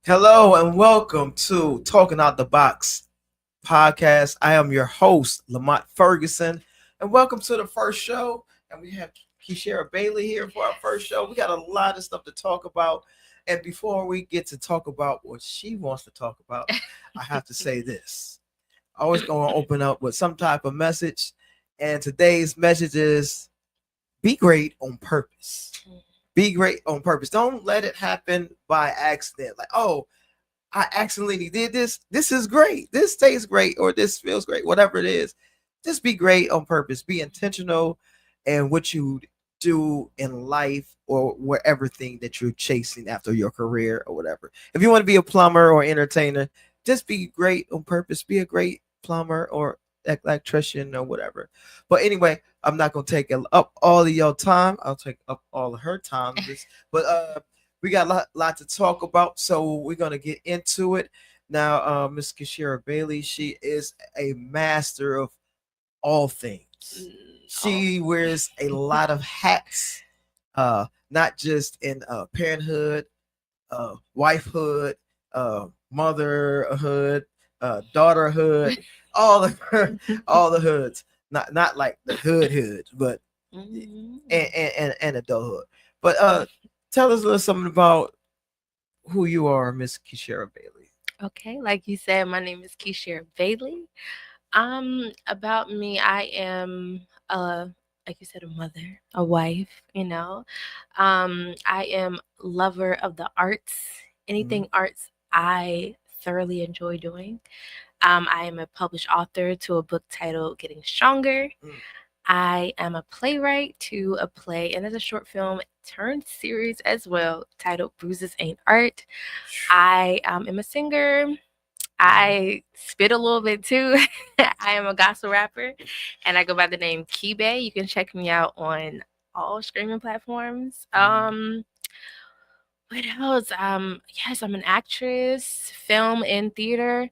Hello and welcome to Talking Out the Box podcast. I am your host, Lamont Ferguson, and welcome to the first show. And we have Keshara Bailey here for our first show. We got a lot of stuff to talk about. And before we get to talk about what she wants to talk about, I have to say this. Always going to open up with some type of message. And today's message is be great on purpose. Be great on purpose. Don't let it happen by accident. Like, oh, I accidentally did this. This is great. This tastes great, or this feels great, whatever it is. Just be great on purpose. Be intentional in what you do in life or wherever thing that you're chasing after your career or whatever. If you want to be a plumber or entertainer, just be great on purpose. Be a great plumber or electrician or whatever. But anyway, I'm not gonna take up all of your time. I'll take up all of her time. But we got a lot to talk about, so we're gonna get into it now. Miss Keshara Bailey, she is a master of all things. She wears a lot of hats, not just in parenthood, wifehood, motherhood, daughterhood, all the all the hoods. Not like the hood, but and adulthood. But tell us a little something about who you are, Miss Keshara Bailey. Okay, like you said, my name is Keshara Bailey. About me, I am like you said, a mother, a wife, I am lover of the arts. Anything arts I thoroughly enjoy doing. I am a published author to a book titled Getting Stronger. I am a playwright to a play and as a short film turned series as well titled Bruises Ain't Art. I am a singer. I spit a little bit too. I am a gospel rapper and I go by the name Kibe. You can check me out on all streaming platforms. What else? Yes, I'm an actress, film and theater.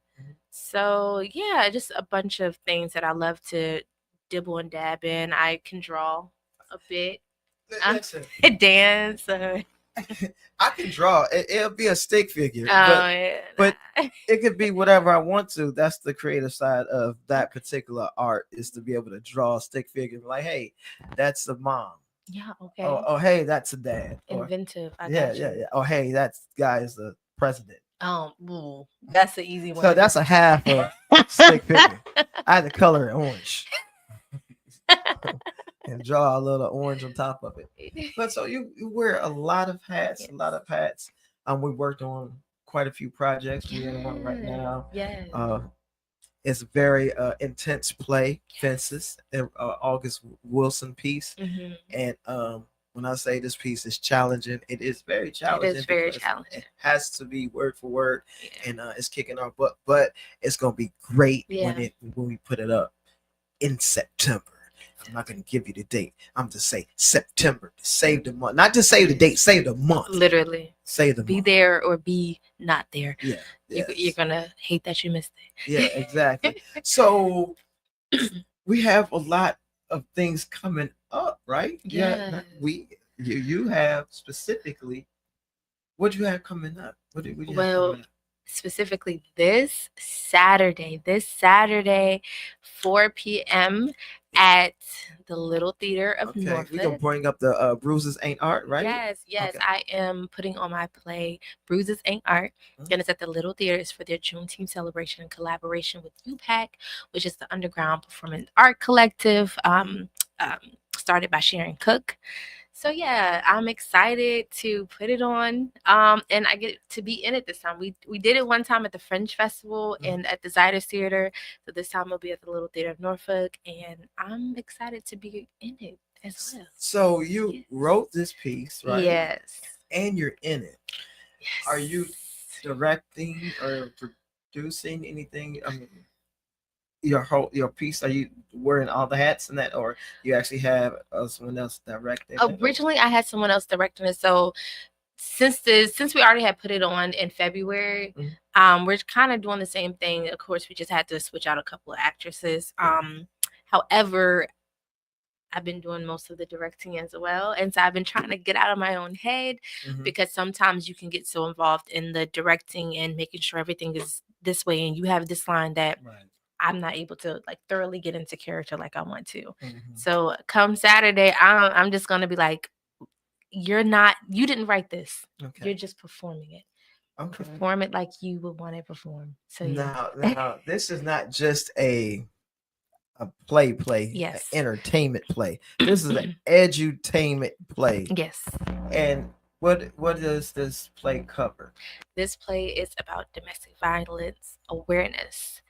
So yeah, just a bunch of things that I love to dibble and dab in. I can draw a bit, Listen, dance. I can draw. It'll be a stick figure, Yeah, but nah. it could be whatever I want to. That's the creative side of that particular art, is to be able to draw a stick figure. Like, hey, that's the mom. Yeah, Oh, okay. oh, hey, that's a dad. Or Inventive. I yeah, got yeah, you. yeah. Oh, hey, that guy is the president. Ooh, that's an easy one So to that's draw. a half a stick figure. I had to color it orange and draw a little orange on top of it. But so you wear a lot of hats, Yes. a lot of hats. We worked on quite a few projects. We're in one right Yes. now. Yes. It's a very intense play, Fences, August Wilson piece. Hmm. And when I say this piece is challenging, it is very It is challenging very because challenging. it has to be word for word, Yeah. and it's kicking our butt. But it's gonna be great Yeah. when we put it up in September. I'm not gonna give you the date. I'm just say September to save the month, not just save the date, save the month. Literally. Save the Be month. there or be not there. Yeah, You're yes, gonna hate that you missed it. yeah, exactly. So we have a lot of things coming up, right? Yeah, Yes. you have specifically what you have coming up. What do you have Well, coming up? specifically this Saturday, 4 p.m. at the Little Theater of Okay, we gonna Norfolk. bring up the Bruises Ain't Art, right? Yes, yes, Okay. I am putting on my play Bruises Ain't Art, and it's at the Little Theater. It's for their Juneteenth celebration in collaboration with UPAC, which is the Underground Performing Art Collective, um, started by Sharon Cook. So yeah, I'm excited to put it on, and I get to be in it this time. We did it one time at the Fringe Festival and at the Zydus Theater, so this time it'll be at the Little Theater of Norfolk, and I'm excited to be in it as well. So you Yes. wrote this piece, right? Yes. And you're in it. Yes. Are you directing or producing anything? I mean, your piece. Are you wearing all the hats in that, or you actually have someone else directing it? Originally, I had someone else directing it, so since we already had put it on in February, we're kind of doing the same thing. Of course, we just had to switch out a couple of actresses. However, I've been doing most of the directing as well. And so I've been trying to get out of my own head because sometimes you can get so involved in the directing and making sure everything is this way and you have this line that I'm not able to like thoroughly get into character like I want to. So come Saturday, I'm just going to be like, you didn't write this. Okay. You're just performing it. Okay. Perform it like you would want to perform. So yeah. Now this is not just a play, Yes. entertainment play. This is an edutainment play. Yes. And what does this play cover? This play is about domestic violence awareness.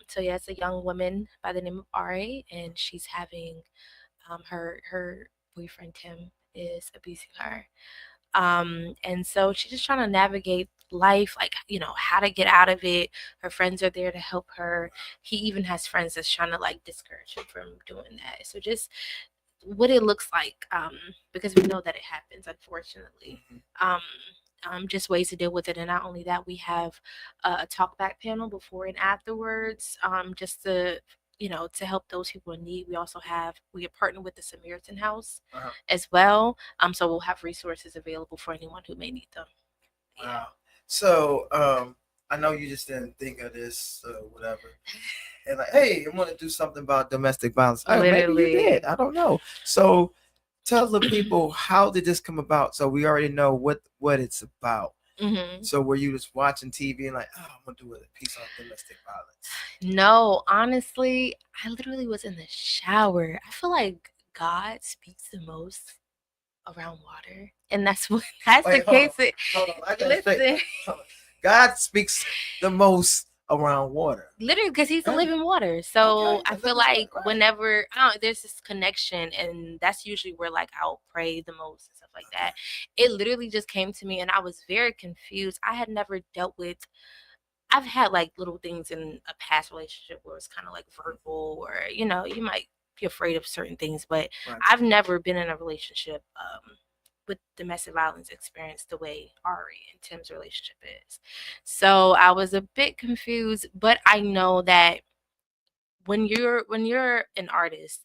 So yeah, it's a young woman by the name of Ari, and she's having her boyfriend Tim is abusing her. And so she's just trying to navigate life, like, how to get out of it. Her friends are there to help her. He even has friends that's trying to like discourage him from doing that. So just what it looks like, because we know that it happens, unfortunately. Just ways to deal with it. And not only that, we have a talk back panel before and afterwards, just to help those people in need. We are partnered with the Samaritan House as well. So we'll have resources available for anyone who may need them. Wow. So I know you just didn't think of this or whatever. And like, hey, I want to do something about domestic violence. Oh, maybe you did. I don't know. So tell the people, how did this come about? So we already know what it's about. So were you just watching TV and like, oh, I'm gonna do a piece on domestic violence? No, honestly, I literally was in the shower. I feel like God speaks the most around water, and that's the case. Hold on. Listen, God speaks the most around water, literally, because he's the living water. So I feel like whenever there's this connection, and that's usually where like I'll pray the most and stuff like that. It literally just came to me, and I was very confused. I had never dealt with. I've had like little things in a past relationship where it's kind of like verbal, or you might be afraid of certain things, but I've never been in a relationship with domestic violence experience the way Ari and Tim's relationship is. So I was a bit confused, but I know that when you're an artist,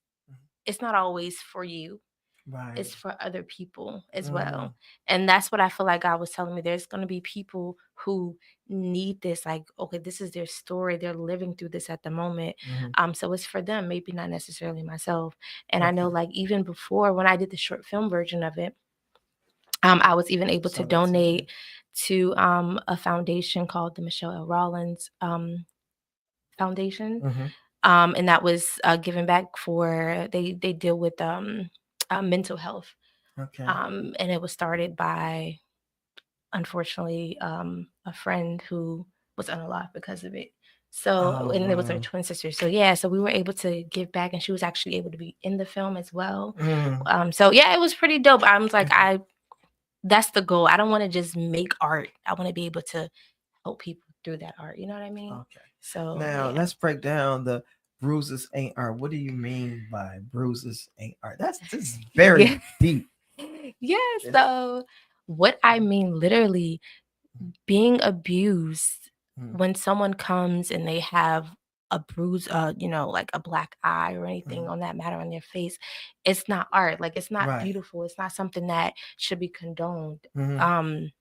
it's not always for you. Right. It's for other people as well. And that's what I feel like God was telling me. There's going to be people who need this. Like, okay, this is their story. They're living through this at the moment. So it's for them, maybe not necessarily myself. And I know like even before when I did the short film version of it, I was even able to donate to a foundation called the Michelle L. Rollins Foundation. And that was given back for, they deal with mental health. And it was started by, unfortunately, a friend who was unalive because of it. So, and it was her twin sister. So yeah, so we were able to give back, and she was actually able to be in the film as well. So yeah, it was pretty dope. I was like, that's the goal. I don't want to just make art. I want to be able to help people through that art. You know what I mean? Okay. So now let's break down the Bruises Ain't Art. What do you mean by Bruises Ain't Art? This is very deep. Yeah. So what I mean, literally, being abused, when someone comes and they have a bruise, like a black eye or anything on that matter on their face, it's not art. Like, it's not beautiful. It's not something that should be condoned. And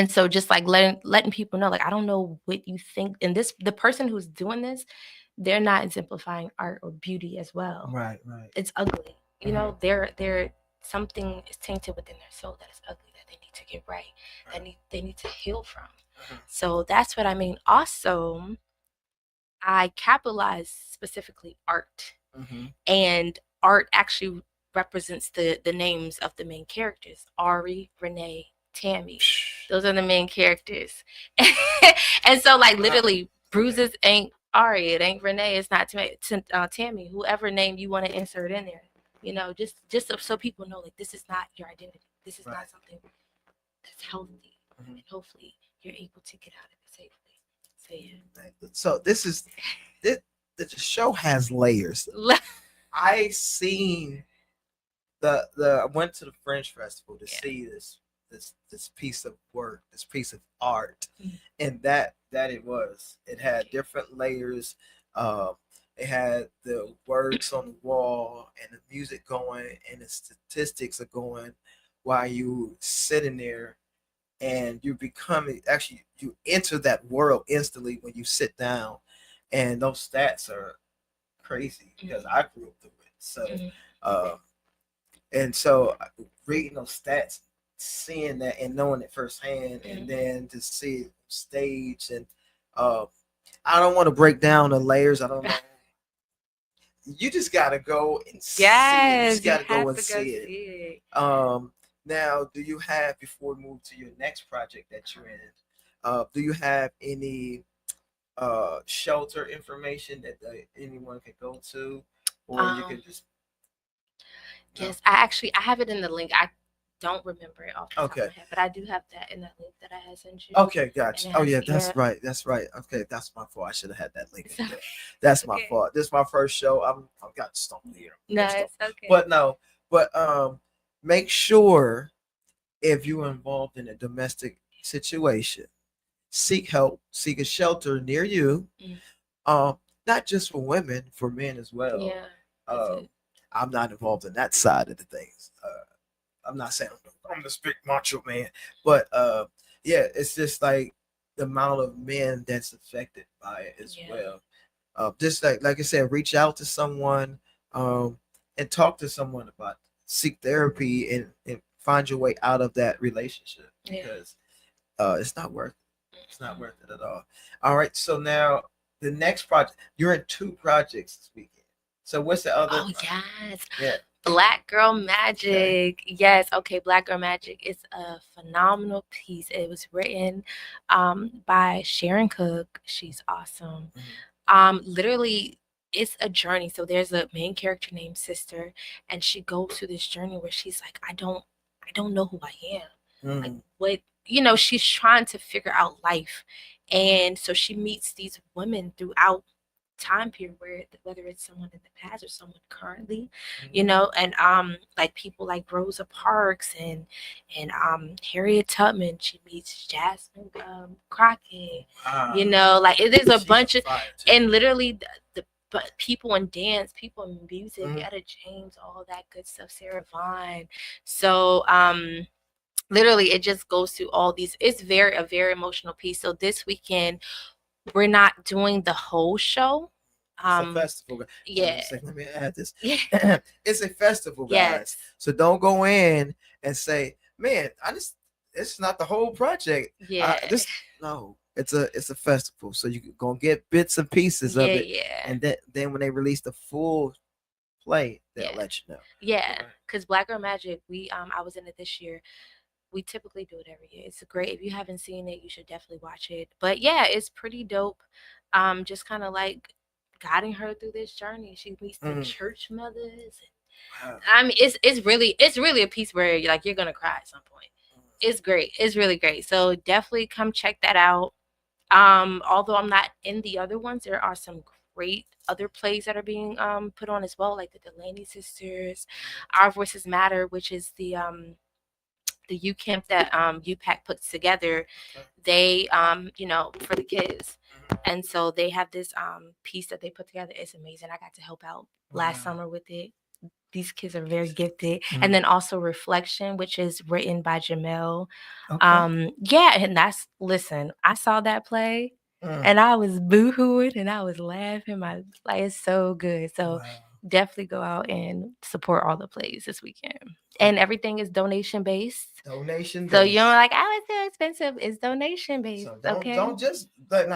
so just like letting people know, like, I don't know what you think. And the person who's doing this, they're not exemplifying art or beauty as well. Right. It's ugly. They're something is tainted within their soul that is ugly, that they need to get right, that they need to heal from. So that's what I mean. Also, I capitalize specifically art, and art actually represents the names of the main characters: Ari, Renee, Tammy. Those are the main characters. And so, like, literally, Bruises ain't Ari, it ain't Renee, it's not Tammy. Whoever name you want to insert in there, just so people know, like, this is not your identity. This is not something that's healthy, and hopefully you're able to get out of it safely. So yeah. So the show has layers. I seen I went to the Fringe Festival to see this piece of work, this piece of art, and that it had different layers. They had the words on the wall and the music going and the statistics are going while you sitting there, and you become actually you enter that world instantly when you sit down, and those stats are crazy because I grew up through it. So, uh, and so reading those stats, seeing that and knowing it firsthand, and then to see it stage, and uh, I don't want to break down the layers. I don't know. You just gotta go and see it. You just Yes, you gotta go have and to go see see it. it. Now, do you have, before we move to your next project that you're in? Do you have any shelter information that anyone can go to, or you can Um, just no? yes, I have it in the link. I don't remember it off the top of Okay. my head, but I do have that in that link that I had sent you. Okay, And gotcha. it Oh has yeah, that's yeah. right. That's right. Okay, that's my fault. I should have had that link It's in okay. there. It's That's my okay. fault. This is my first show. I've got stumped here. No, Mixed up. it's okay. But no, but make sure if you're involved in a domestic situation, seek help, seek a shelter near you. Mm. Um, Not just for women, for men as well. Yeah, that's Um, it. I'm not involved in that side of the things. I'm not saying I'm the big macho man, but yeah, it's just like the amount of men that's affected by it as Yeah. well. Just like I said, reach out to someone, um, and talk to someone about it. Seek therapy, and find your way out of that relationship, Yeah. because it's not worth it. It's not worth it at all. All right, so now the next project, you're in two projects this weekend. So what's the other? Oh yes. Yeah. Black Girl Okay. Magic. Yes, okay, Black Girl Magic is a phenomenal piece. It was written by Sharon Cook. She's awesome. Literally it's a journey. So there's a main character named Sister, and she goes through this journey where she's like, I don't know who I am. Like what she's trying to figure out life. And so she meets these women throughout time period where whether it's someone in the past or someone currently, and like people like Rosa Parks and Harriet Tubman. She meets Jasmine Crockett. Like it is a bunch of, and literally the but people in dance, people in music, Etta James, all that good stuff, Sarah Vaughan. So literally it just goes through all these. It's a very emotional piece. So this weekend we're not doing the whole show. It's a festival. Yeah. Let me add this. Yeah. It's a festival, guys. Yes. So don't go in and say, "Man, it's not the whole project." Yeah. No. It's a festival. So you're gonna get bits and pieces of Yeah. it, Yeah. and then when they release the full play, they'll Yeah. let you know. Yeah. Because Black Girl Magic, I was in it this year. We typically do it every year. It's great. If you haven't seen it, you should definitely watch it. But yeah, it's pretty dope. Just kind of like guiding her through this journey. She meets the church mothers. Wow. I mean, it's really a piece where you're gonna cry at some point. It's great. It's really great. So definitely come check that out. Although I'm not in the other ones, there are some great other plays that are being put on as well, like the Delaney sisters, Our Voices Matter, which is the U camp that UPAC puts together. They for the kids. And so they have this piece that they put together. It's amazing. I got to help out last summer with it. These kids are very gifted. And then also Reflection, which is written by Jamel. Yeah, and listen, I saw that play and I was boo-hooing and I was laughing. It's so good. So definitely go out and support all the plays this weekend. And everything is donation based. So you don't like, oh, it's so expensive. It's donation based. So don't just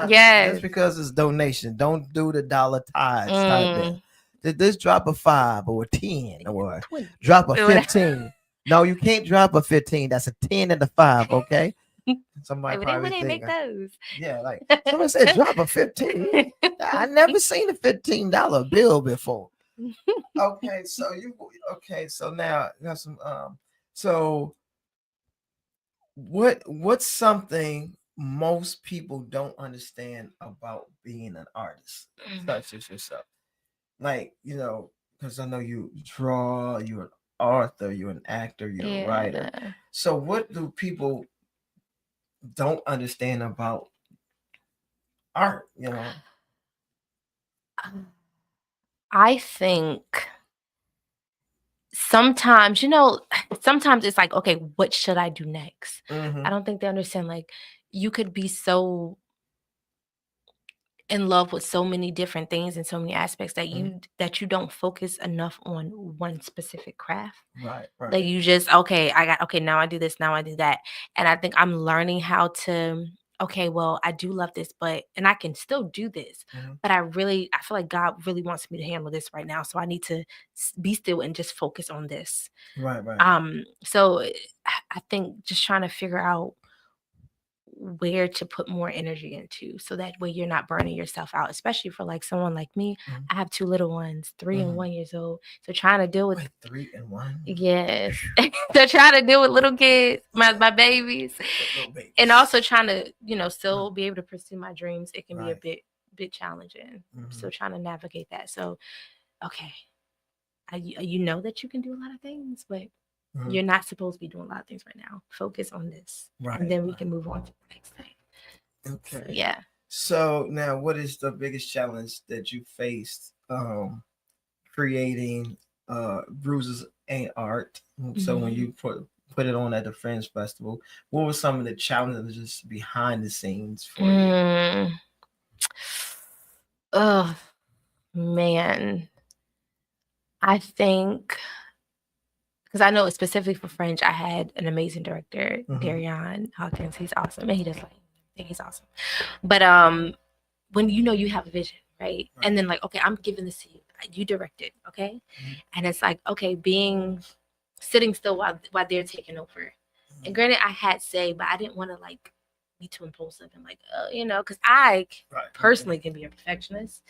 just because it's donation. Don't do the dollar tithes type thing. This drop a 5 or a 10 or 20. drop a 15. No, you can't drop a 15. That's a 10 and a 5. Okay. Somebody Like, probably they make those. Yeah, like someone said drop a 15. I never seen a $15 bill before. Okay, so now some so what's something most people don't understand about being an artist such as yourself? Like, because I know you draw, you're an author, you're an actor, you're a writer. So what do people don't understand about art? I think sometimes, sometimes it's like, okay, what should I do next? Mm-hmm. I don't think they understand. Like, you could be so in love with so many different things and so many aspects that you don't focus enough on one specific craft. Right. Like, you just, okay, now I do this, now I do that. And I think I'm learning how to, okay, well, I do love this, and I can still do this, but I feel like God really wants me to handle this right now. So I need to be still and just focus on this. Right. So I think just trying to figure out where to put more energy into, so that way you're not burning yourself out, especially for like someone like me. I have 2 little ones, 3 and 1 years old, so trying to deal with 3 and 1. Yes. So trying to deal with little kids, my babies, and also trying to still be able to pursue my dreams. It can be a bit challenging. So trying to navigate that. So okay, you know that you can do a lot of things, but you're not supposed to be doing a lot of things right now. Focus on this, and then we can move on to the next thing. Okay. So, yeah. So now, what is the biggest challenge that you faced creating Bruises Ain't Art? So when you put it on at the Fringe Festival, what were some of the challenges behind the scenes for you? Oh man, I think, because I know specifically for French, I had an amazing director, Darion Hawkins. He's awesome, and he does like, I think he's awesome. But when you have a vision, right? And then like, okay, I'm giving this to you. You direct it, okay? And it's like, okay, sitting still while they're taking over. And granted, I had say, but I didn't want to like be too impulsive and like, because I personally can be a perfectionist,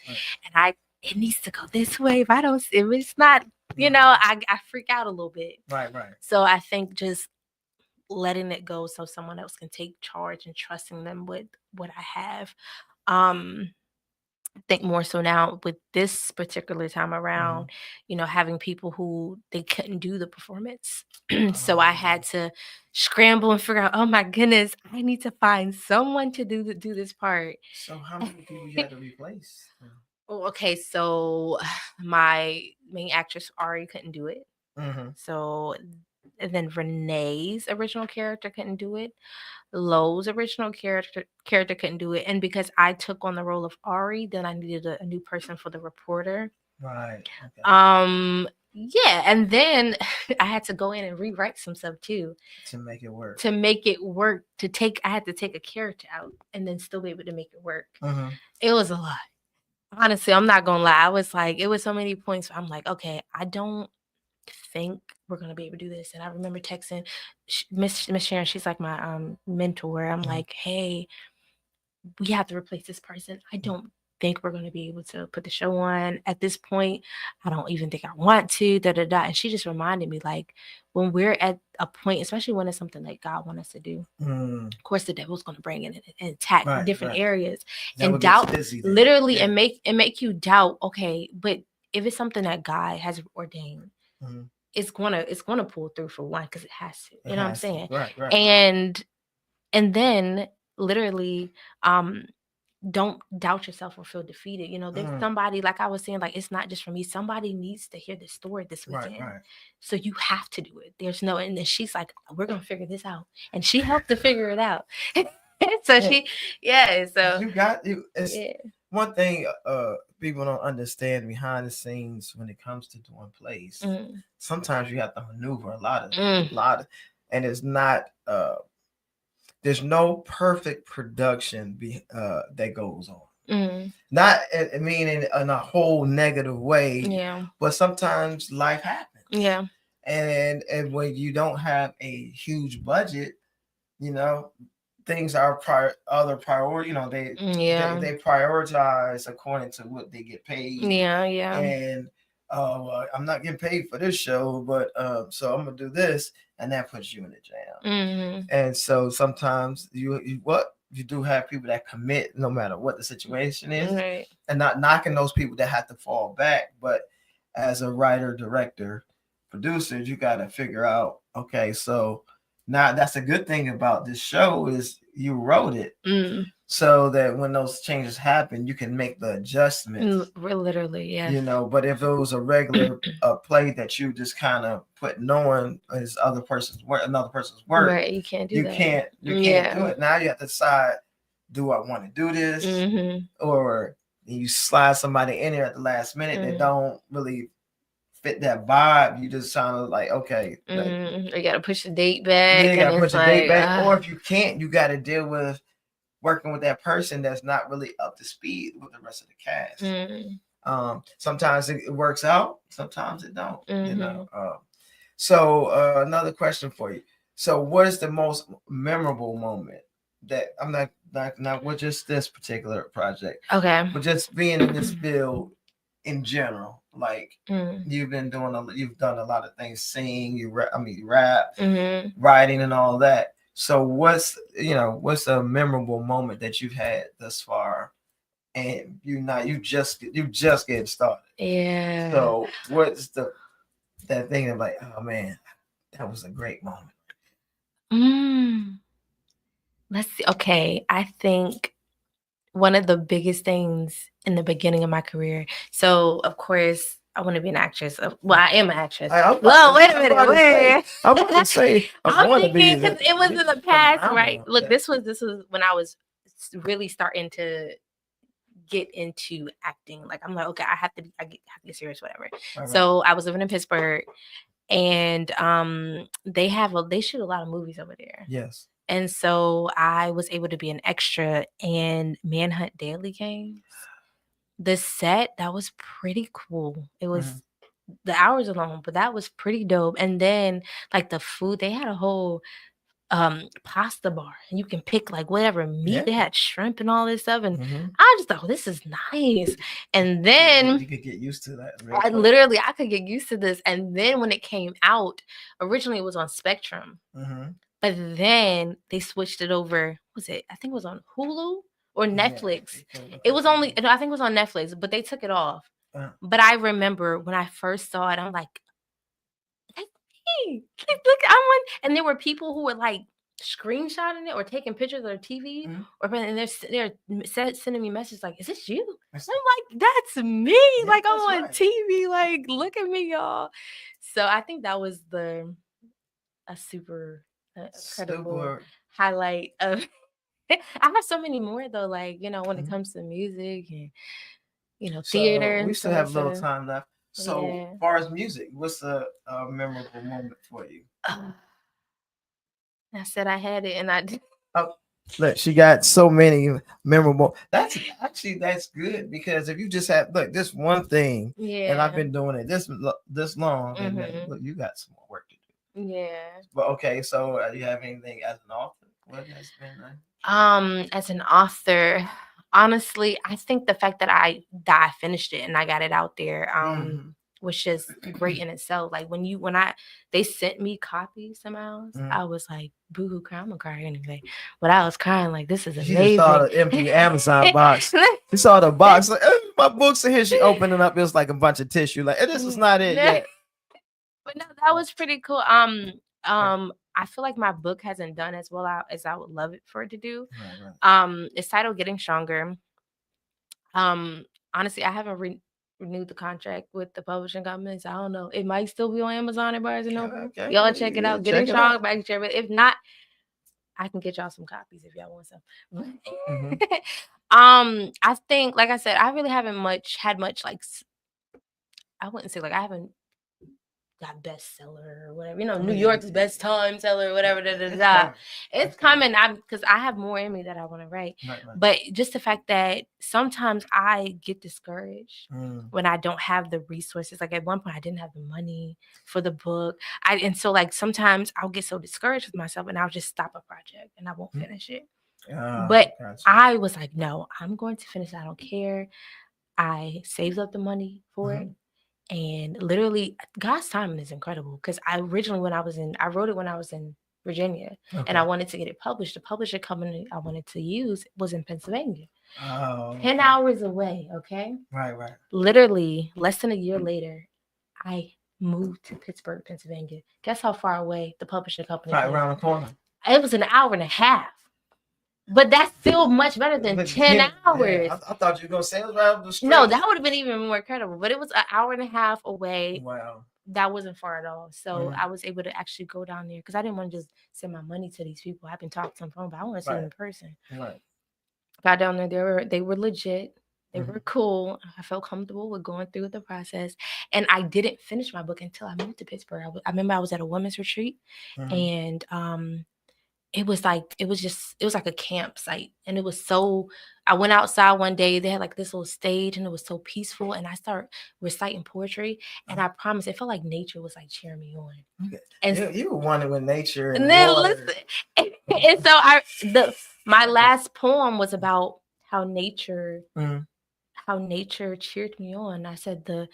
and it needs to go this way. If it's not, I freak out a little bit. Right. So I think just letting it go so someone else can take charge and trusting them with what I have. I think more so now with this particular time around, having people who they couldn't do the performance. So I had to scramble and figure out, oh my goodness, I need to find someone to do this part. So how many people you had to replace? Oh, okay. So my main actress, Ari, couldn't do it. So, and then Renee's original character couldn't do it. Lowe's original character couldn't do it. And because I took on the role of Ari, then I needed a new person for the reporter. Right. Okay. Yeah, and then I had to go in and rewrite some stuff too. To make it work. I had to take a character out and then still be able to make it work. It was a lot. Honestly, I'm not gonna lie. I was like, it was so many points where I'm like, okay, I don't think we're gonna be able to do this. And I remember texting Miss Sharon. She's like my mentor. I'm like, hey, we have to replace this person. I don't think we're going to be able to put the show on at this point. I don't even think I want to. And she just reminded me, like, when we're at a point, especially when it's something that God wants us to do, of course the devil's going to bring in and attack different areas and doubt, literally, and make you doubt. Okay, but if it's something that God has ordained, it's gonna pull through for one, because it has to. You know what I'm saying? Right. And then literally, don't doubt yourself or feel defeated. There's somebody, like I was saying, like, it's not just for me. Somebody needs to hear this story this weekend. So you have to do it. And then she's like, we're gonna figure this out, and she helped to figure it out. So you got you. One thing people don't understand behind the scenes when it comes to doing plays. Sometimes you have to maneuver a lot of, and it's not. There's no perfect production that goes on. Not meaning in a whole negative way, but sometimes life happens. Yeah. And when you don't have a huge budget, things are other priority. They prioritize according to what they get paid. Yeah. And I'm not getting paid for this show, but so I'm gonna do this, and that puts you in the jam. And so sometimes you do have people that commit no matter what the situation is, and not knocking those people that have to fall back. But as a writer, director, producer, you got to figure out, okay, so Now that's a good thing about this show is you wrote it Mm. so that when those changes happen, you can make the adjustments. Literally, yes. You know, but if it was a regular play that you just kind of put knowing is other person's work, another person's work, Right, you can't do you that. can't Yeah. do it. Now you have to decide: do I want to do this, Mm-hmm. or you slide somebody in there at the last minute that Mm. don't really fit that vibe? You just kind of like, okay, like, You gotta push the date back, yeah, you gotta and push it's the date like, back. Or if you can't, you got to deal with working with that person that's not really up to speed with the rest of the cast. mm, Sometimes it works out, sometimes it don't. You know. mhm. So another question for you. So what is the most memorable moment that I'm not with just this particular project, Okay. but just being in this field in general? Like Mm. you've done a lot of things, sing, you rap, Mm-hmm. writing, and all that. So what's a memorable moment that you've had thus far, and you just getting started? Yeah. So what's that thing of like, oh man, that was a great moment. Mm. Let's see. Okay, I think one of the biggest things in the beginning of my career. So, of course, I want to be an actress. Well, I am an actress. Well, wait a minute. I'm about to say, I'm thinking because it was in the past, right? Look, this was when I was really starting to get into acting. Like I'm like, okay, I have to get serious, whatever. Right. So I was living in Pittsburgh, and they shoot a lot of movies over there. Yes. And so I was able to be an extra in Manhunt Daily Games. The set, that was pretty cool. It was the hours alone, but that was pretty dope. And then like the food, they had a whole pasta bar, and you can pick like whatever meat. They had shrimp and all this stuff, and I just thought, this is nice. And then you could get used to that. I could get used to this. And then when it came out, originally it was on Spectrum. But then they switched it over. I think it was on Hulu or Netflix. It was I think it was on Netflix, but they took it off. But I remember when I first saw it, I'm like, hey, look, and there were people who were like screenshotting it or taking pictures of their TV, and they're sending me messages like, "Is this you?" I'm like, "That's me!" Yeah, like I'm on TV. Like, look at me, y'all. So I think that was a super incredible highlight of. I have so many more though, like when it comes to music and theater. So we still have a little time left. So yeah. as far as music, what's a memorable moment for you? I said I had it, and I did. Oh, look, she got so many memorable. That's good, because if you just have this one thing, yeah, and I've been doing it this long, and then, look, you got some more work to do. Yeah. But okay, so do you have anything as an author? What has been? As an author, honestly, I think the fact that I finished it and I got it out there, was just great in itself. Like when they sent me copies somehow, I was like, boo-hoo, cry. I'm gonna cry anyway. But I was crying like, this is amazing. She just saw the empty Amazon box. She saw the box, like, my books are here. She opened it up. It was like a bunch of tissue. Like, this is not it yet. But no, that was pretty cool. I feel like my book hasn't done as well as I would love it for it to do. Right. It's titled Getting Stronger. Honestly, I haven't renewed the contract with the publishing company, so I don't know. It might still be on Amazon and Barnes and Noble. Okay. Y'all check it out. Getting Stronger by Keshara Bailey. If not, I can get y'all some copies if y'all want some. I think, like I said, I really haven't had much like. I wouldn't say like I haven't got bestseller or whatever, New York's best time seller or whatever. It's coming. Because I have more in me that I want to write. Right. But just the fact that sometimes I get discouraged when I don't have the resources. Like at one point I didn't have the money for the book. And so like sometimes I'll get so discouraged with myself and I'll just stop a project and I won't finish it. But gotcha. I was like, no, I'm going to finish it. I don't care. I saved up the money for it. And literally, God's timing is incredible, because I wrote it when I was in Virginia, and I wanted to get it published. The publisher company I wanted to use was in Pennsylvania. 10 hours away, okay? Right. Literally, less than a year later, I moved to Pittsburgh, Pennsylvania. Guess how far away the publishing company Right is? around the corner. It was an hour and a half. But that's still much better than 10 hours. Yeah, I thought you were going to say it was right up the street. No, that would have been even more incredible. But it was an hour and a half away. Wow. That wasn't far at all. So I was able to actually go down there because I didn't want to just send my money to these people. I've been talking to them on the phone, but I want to see them in person. Right. Got down there. They were legit. They were cool. I felt comfortable with going through the process. And I didn't finish my book until I moved to Pittsburgh. I remember I was at a women's retreat and it was like a campsite. And it was I went outside one day. They had like this little stage and it was so peaceful. And I started reciting poetry. And I promise it felt like nature was like cheering me on. Okay. And you were one with nature. And then water. Listen. And so my last poem was about how nature cheered me on. I said the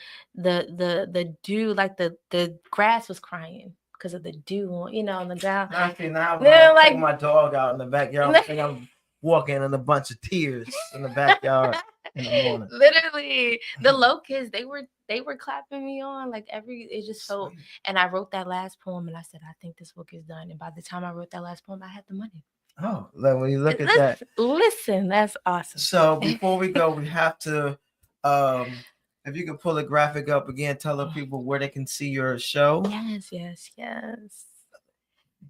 dew, like the grass was crying because of the dew on the ground. Now when I take my dog out in the backyard, I think I'm walking in a bunch of tears in the backyard in the morning. Literally, the locusts, they were clapping me on like it just felt. And I wrote that last poem and I said, I think this book is done. And by the time I wrote that last poem, I had the money. Oh, when you look at that. Listen, that's awesome. So before we go, we have to, if you could pull the graphic up again, tell the people where they can see your show.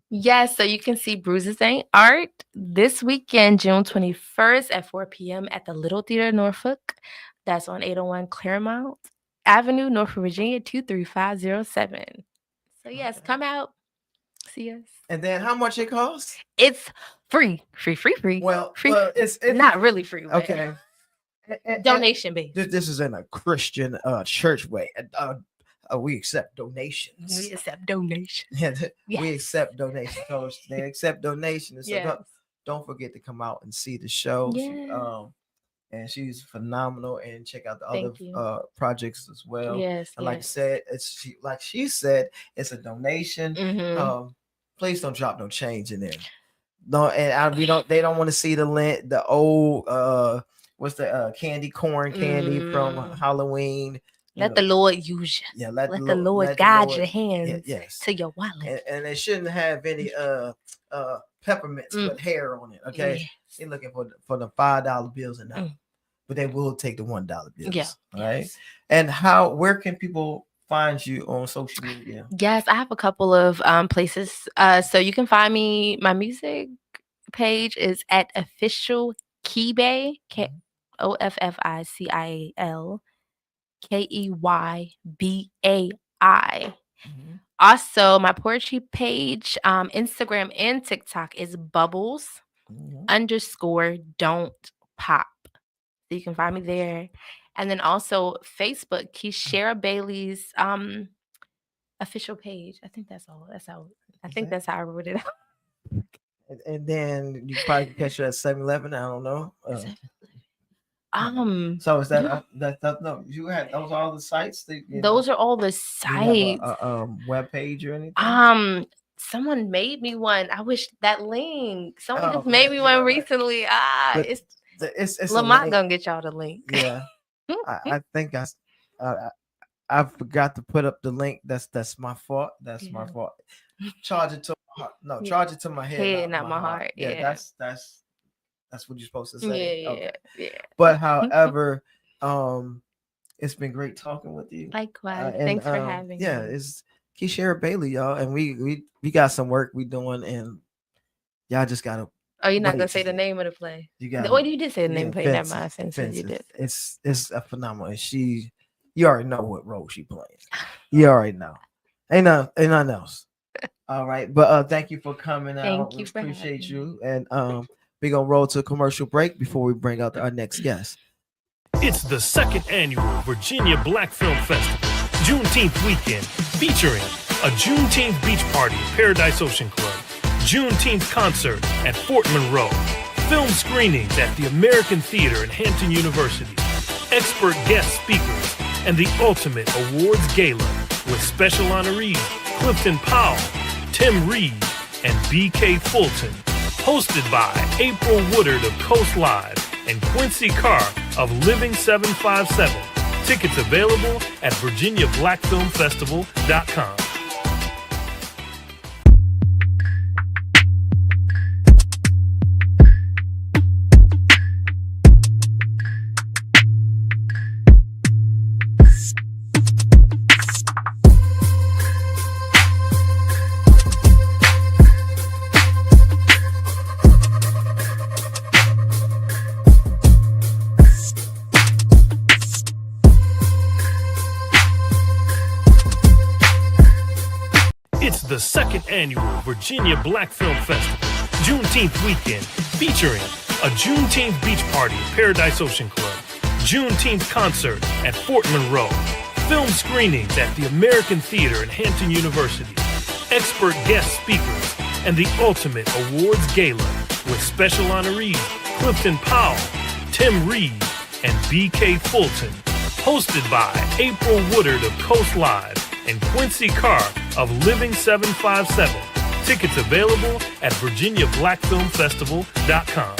Yes, so you can see Bruises Ain't Art this weekend, June 21st at 4 p.m. at the Little Theater, Norfolk. That's on 801 Claremont Avenue, Norfolk, Virginia, 23507. So yes, come out. See us. And then how much it costs? It's free. Well, free. It's not really free. Okay. Donation based. This is in a Christian church way. We accept donations. We accept donations. We accept donations. So they accept donations. So don't forget to come out and see the show. And she's phenomenal. And check out the other projects as well. Yes. And like I said, she said, it's a donation. Please don't drop no change in there. No, and they don't want to see the old what's the corn candy from Halloween. Let the Lord use you. Yeah, let the Lord guide your hands to your wallet. And they shouldn't have any peppermints with hair on it. Okay, they're looking for the $5 bills and that, but they will take the $1 bills. Yeah, right. And where can people find you on social media? Yes, I have a couple of places. So you can find me. My music page is at Official Keybai, OFFICIAL KEYBAI. Also, my poetry page, Instagram and TikTok is bubbles _don't pop. So you can find me there. And then also Facebook, Keshara Bailey's official page. I think that's all. That's how I wrote it out. And then you probably can catch her at 7-Eleven. I don't know. So is that no? You had those all the sites? Those are all the sites. A web page or anything? Someone made me one. I wish that link. Someone just made me one recently. It's Lamont gonna get y'all the link. Yeah, I think I forgot to put up the link. That's my fault. That's my fault. Charge it to my heart. No, charge it to my head, not my heart. Yeah, that's what you're supposed to say. Yeah. But however, it's been great talking with you. Likewise. Thanks for having me. Yeah, it's Keshara Bailey, y'all, and we got some work we doing, and y'all just gotta. Oh, you're not gonna say the name of the play? You did say the name of the play. Never mind. Since you did. It's a phenomenal. You already know what role she plays. You already know. Ain't nothing else. All right, but thank you for coming out. Thank you for appreciate you, and we're gonna roll to a commercial break before we bring out our next guest. It's the second annual Virginia Black Film Festival, Juneteenth weekend, featuring a Juneteenth beach party at Paradise Ocean Club, Juneteenth concert at Fort Monroe, film screenings at the American Theater and Hampton University, expert guest speakers, and the ultimate awards gala with special honorees Clifton Powell, Tim Reed, and B.K. Fulton. Hosted by April Woodard of Coast Live and Quincy Carr of Living 757. Tickets available at virginiablackfilmfestival.com. It's the second annual Virginia Black Film Festival, Juneteenth weekend, featuring a Juneteenth beach party at Paradise Ocean Club, Juneteenth concert at Fort Monroe, film screenings at the American Theater in Hampton University, expert guest speakers, and the ultimate awards gala with special honorees Clifton Powell, Tim Reed, and B.K. Fulton, hosted by April Woodard of Coast Live and Quincy Carr of Living 757. Tickets available at virginiablackfilmfestival.com.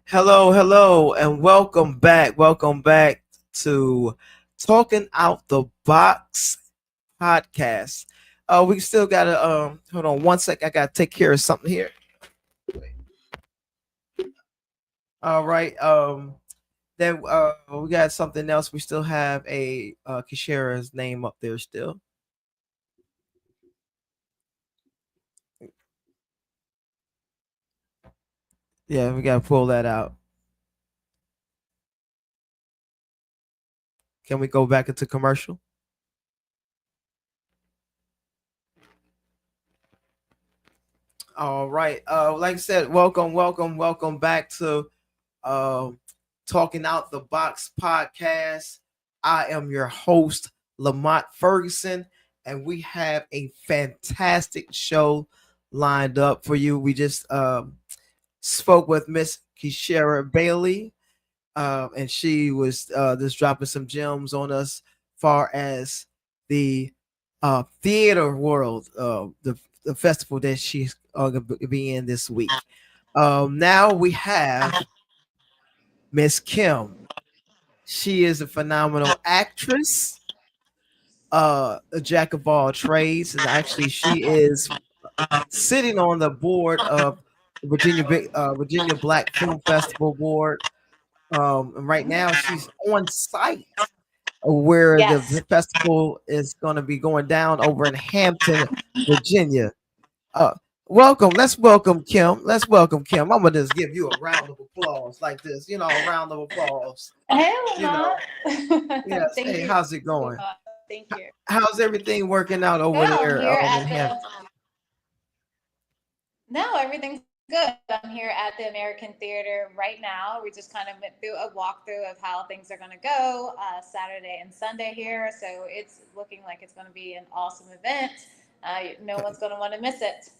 Hello, and welcome back. Welcome back to Talking Out the Box podcast. We still gotta hold on one sec. I gotta take care of something here. All right. Then we got something else. We still have a Keshara's name up there still. Yeah, we gotta pull that out. Can we go back into commercial? All right. Like I said, welcome back to Talking Out the Box podcast. I am your host, Lamont Ferguson, and we have a fantastic show lined up for you. We just spoke with Miss Keshara Bailey, and she was just dropping some gems on us far as the theater world, the festival that she's going to be in this week. Now we have Miss Kim. She is a phenomenal actress, a jack of all trades, and actually she is sitting on the board of Virginia Black Film Festival board. And right now she's on site where the festival is going to be going down over in Hampton, Virginia. Welcome. Let's welcome Kim. I'm gonna just give you a round of applause like this. A round of applause. Hey, Yes. Hey, how's it going? Thank you. How's everything working out over there in Hampton? No, everything's good. I'm here at the American Theater right now. We just kind of went through a walkthrough of how things are going to go Saturday and Sunday here. So it's looking like it's going to be an awesome event. No one's going to want to miss it.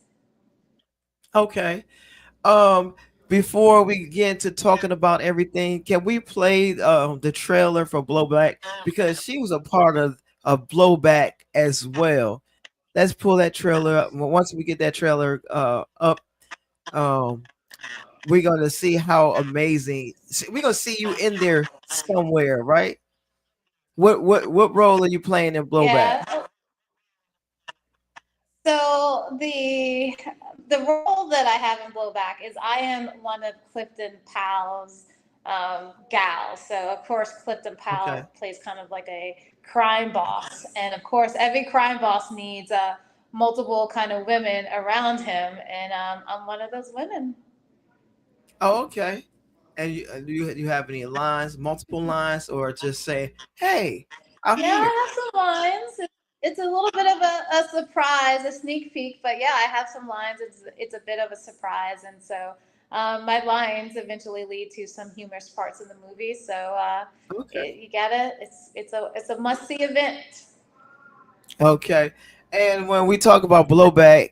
Okay. Before we get into talking about everything, can we play the trailer for Blowback? Because she was a part of Blowback as well. Let's pull that trailer up. Once we get that trailer up, we're gonna see how amazing. We're gonna see you in there somewhere, right? What role are you playing in Blowback? Yeah. So the role that I have in Blowback is I am one of Clifton Powell's gals. So of course Clifton Powell plays kind of like a crime boss, and of course every crime boss needs multiple kind of women around him, and I'm one of those women. Oh, okay. And do you have any lines, multiple lines, or just say, "Hey, I'm here"? I have some lines. It's a little bit of a surprise, a sneak peek, but yeah, I have some lines. It's a bit of a surprise, and so my lines eventually lead to some humorous parts in the movie. So you gotta. It's a must see event. Okay. And when we talk about Blowback,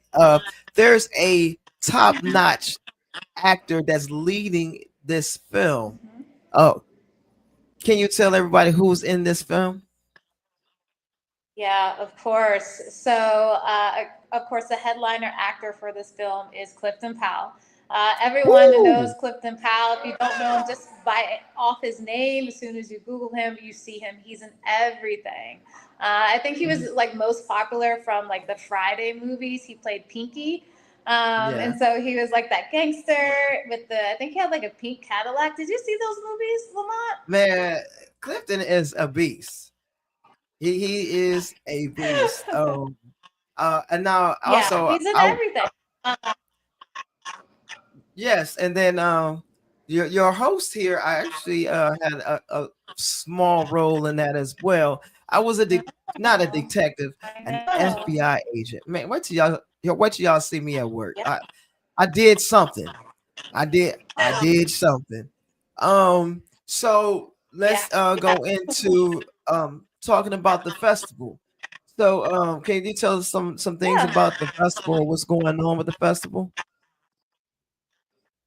there's a top-notch actor that's leading this film. Mm-hmm. Oh, can you tell everybody who's in this film? Yeah, of course. So, of course, the headliner actor for this film is Clifton Powell. Everyone knows Clifton Powell. If you don't know him, just by off his name, as soon as you Google him, you see him. He's in everything. I think he was like most popular from like the Friday movies. He played Pinky. And so he was like that gangster with I think he had like a pink Cadillac. Did you see those movies, Lamont? Man, Clifton is a beast. He is a beast. And now also he's in everything. Yes, and then your host here, I actually had a small role in that as well. I was not a detective, an FBI agent. Man, wait till y'all see me at work. I did something. I did something. So let's go into talking about the festival. So can you tell us some things about the festival? What's going on with the festival?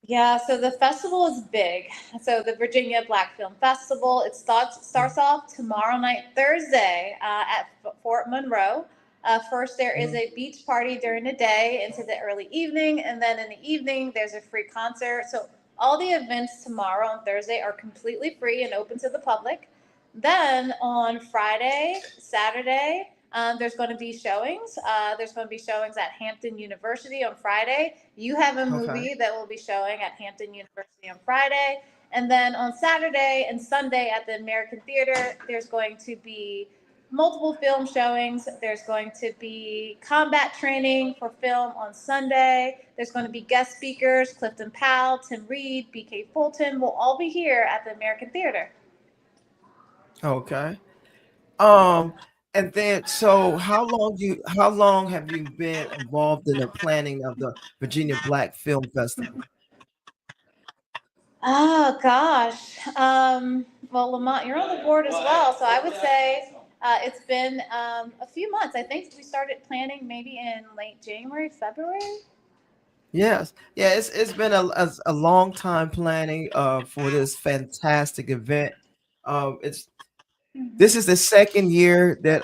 Yeah, so the festival is big. So the Virginia Black Film Festival, it starts off tomorrow night, Thursday, at Fort Monroe. First, there is a beach party during the day into the early evening, and then in the evening, there's a free concert. So all the events tomorrow and Thursday are completely free and open to the public. Then on Friday, Saturday, there's going to be showings. There's going to be showings at Hampton University on Friday. You have a movie that will be showing at Hampton University on Friday. And then on Saturday and Sunday at the American Theater, there's going to be multiple film showings. There's going to be combat training for film on Sunday. There's going to be guest speakers. Clifton Powell, Tim Reed, BK Fulton will all be here at the American Theater. Okay. And then so how long have you been involved in the planning of the Virginia Black Film Festival? Oh gosh. Well, Lamont, you're on the board as well, so I would say it's been a few months. I think we started planning maybe in late January, February. Yes, yeah, it's been a long time planning for this fantastic event. This is the second year that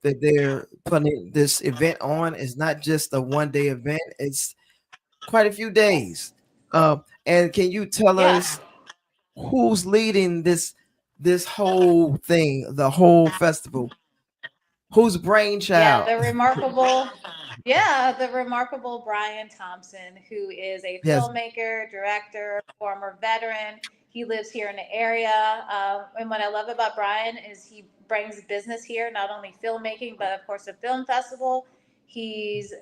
they're putting this event on. It's not just a one-day event, it's quite a few days. And can you tell us who's leading this whole thing, the whole festival? Whose brainchild? The remarkable Brian Thompson, who is a Yes. filmmaker, director, former veteran. He lives here in the area. And what I love about Brian is he brings business here, not only filmmaking, but of course the film festival. He is,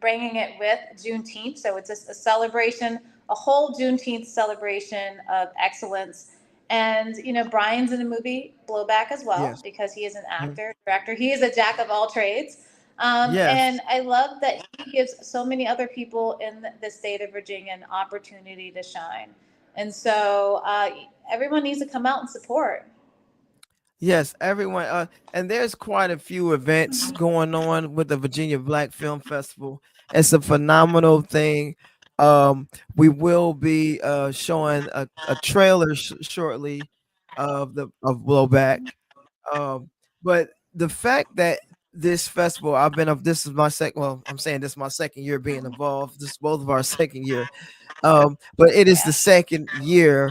bringing it with Juneteenth. So it's a celebration, a whole Juneteenth celebration of excellence. And, Brian's in the movie Blowback as well, because he is an actor, director. He is a jack of all trades. And I love that he gives so many other people in the state of Virginia an opportunity to shine. And so everyone needs to come out and support. Yes, everyone. And there's quite a few events going on with the Virginia Black Film Festival. It's a phenomenal thing. We will be showing a trailer shortly of Blowback. But the fact that this festival, this is my second. Well, I'm saying this is my second year being involved. This is both of our second year. But it is the second year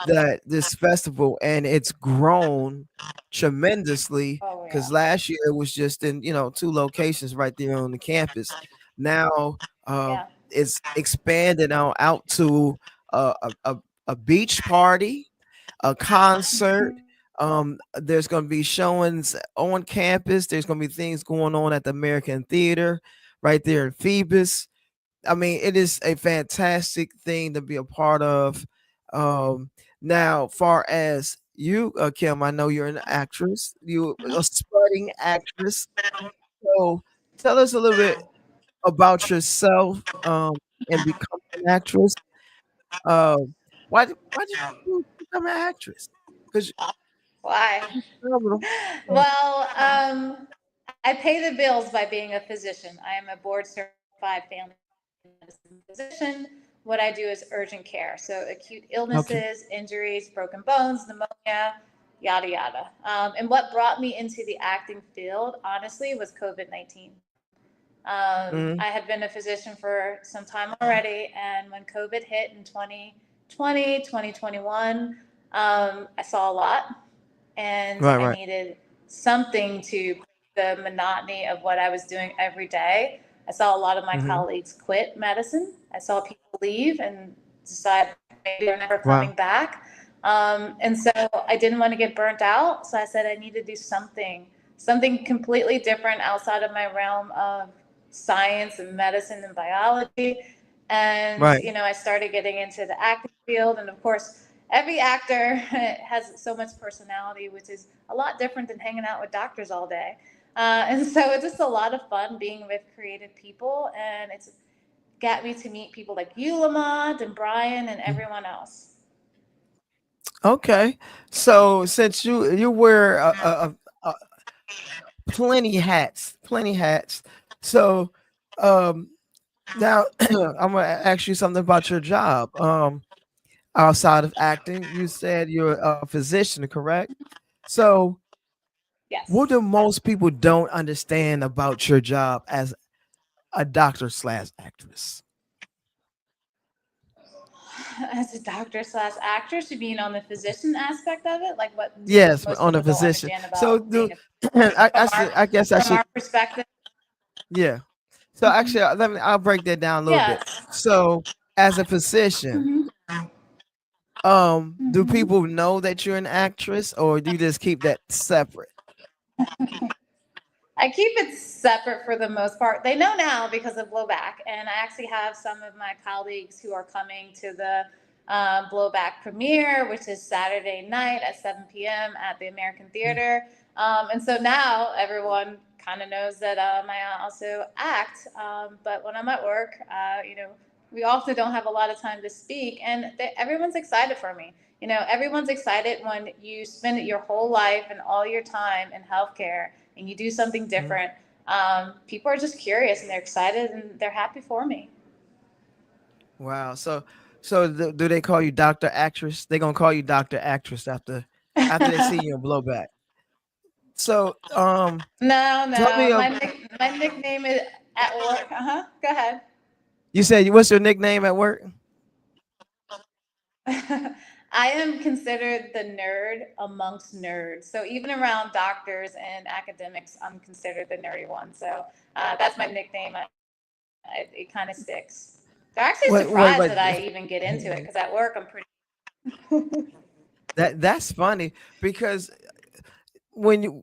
that this festival, and it's grown tremendously, because last year it was just in 2 locations right there on the campus. Now it's expanded out to a beach party, a concert. There's going to be showings on campus. There's going to be things going on at the American Theater right there in Phoebus. I mean, it is a fantastic thing to be a part of. Now, far as you, Kim, I know you're an actress. You're a spreading actress. So tell us a little bit about yourself and becoming an actress. Why did you become an actress? Why? Well, I pay the bills by being a physician. I am a board certified family medicine physician. What I do is urgent care, so acute illnesses, injuries, broken bones, pneumonia, yada yada. And what brought me into the acting field, honestly, was COVID-19. I had been a physician for some time already, and when COVID hit in 2020, 2021, I saw a lot, and I needed something to break the monotony of what I was doing every day. I saw a lot of my colleagues quit medicine. I saw people leave and decide maybe they're never coming back. And so I didn't want to get burnt out. So I said I need to do something completely different outside of my realm of science and medicine and biology. And, I started getting into the acting field. And of course, every actor has so much personality, which is a lot different than hanging out with doctors all day. And so it's just a lot of fun being with creative people. And it's got me to meet people like you, Lamont, and Brian, and everyone else. Okay, so since you wear plenty hats, so now I'm gonna ask you something about your job. Outside of acting, you said you're a physician, correct? So, yes, what do most people don't understand about your job as a doctor/actress? As a doctor/actress, you mean on the physician aspect of it, like what? Yes, on a physician. So, I guess I should. From our perspective. Yeah. So actually, I'll break that down a little bit. So, as a physician, do people know that you're an actress, or do you just keep that separate? I keep it separate for the most part. They know now because of Blowback, and I actually have some of my colleagues who are coming to the Blowback premiere, which is Saturday night at 7 p.m. at the American Theater. And so now everyone kind of knows that I also act. But when I'm at work, we often don't have a lot of time to speak, and everyone's excited for me. Everyone's excited when you spend your whole life and all your time in healthcare and you do something different. People are just curious and they're excited and they're happy for me. Wow. So do they call you Dr. Actress? They're gonna call you Dr. Actress after they see you in Blowback. So no. My nickname is at work. Go ahead. You said what's your nickname at work? I am considered the nerd amongst nerds. So even around doctors and academics, I'm considered the nerdy one. So that's my nickname. It kind of sticks. They're actually surprised that I even get into it because at work I'm pretty. That's funny because when you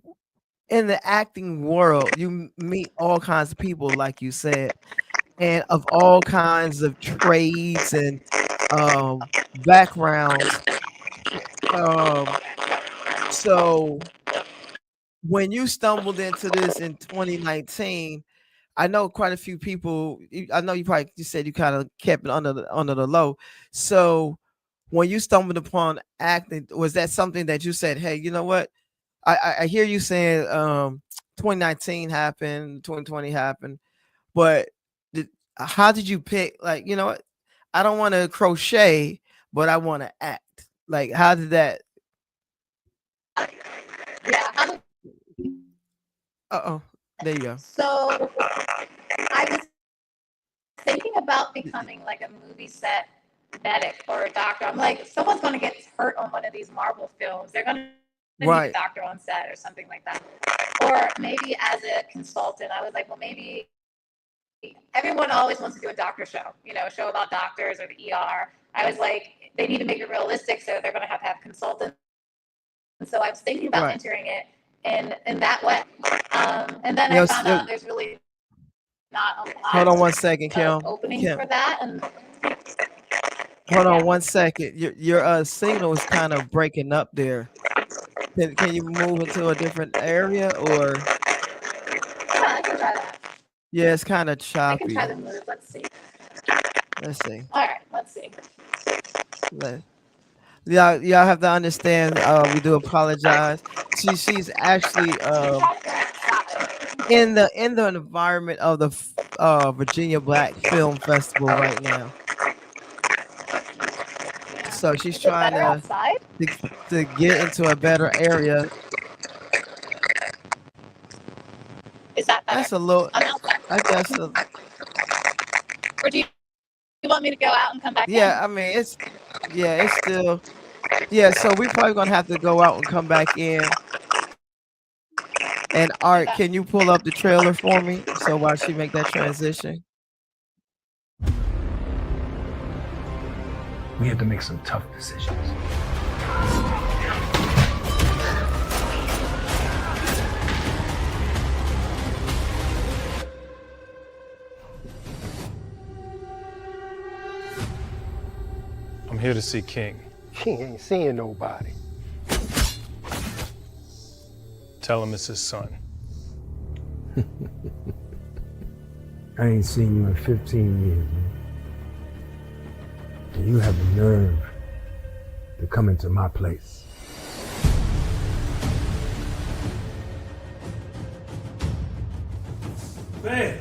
in the acting world, you meet all kinds of people, like you said, and of all kinds of trades and backgrounds. So when you stumbled into this in 2019, I know quite a few people. I know you said you kind of kept it under the low. So when you stumbled upon acting, was that something that you said, hey, you know what? I hear you saying 2019 happened, 2020 happened, but how did you pick, like, you know what? I don't want to crochet, but I want to act. Like, how did that? Yeah. There you go. So I was thinking about becoming like a movie set medic or a doctor. I'm like, someone's going to get hurt on one of these Marvel films. They're going to need a doctor on set or something like that. Or maybe as a consultant, I was like, well, maybe everyone always wants to do a doctor show, a show about doctors or the ER. I was like, they need to make it realistic, so they're going to have consultants. And so I was thinking about entering it in that way. And then I found out there's really not a lot. Hold on 1 second, Kim. Openings for that. And hold on 1 second. Your signal is kind of breaking up there. Can you move into a different area or? I can try that. Yeah, it's kind of choppy. I can try to move. Let's see. All right, let's see. Y'all have to understand. We do apologize. She's actually in the environment of the Virginia Black Film Festival right now. So she's trying to get into a better area. Is that better? That's a little. I guess. Or do you want me to go out and come back Yeah, in? I mean it's still So we probably gonna have to go out and come back in. And Art, can you pull up the trailer for me? So while she make that transition. We had to make some tough decisions. I'm here to see King. King ain't seeing nobody. Tell him it's his son. I ain't seen you in 15 years, man. And you have the nerve to come into my place. Man.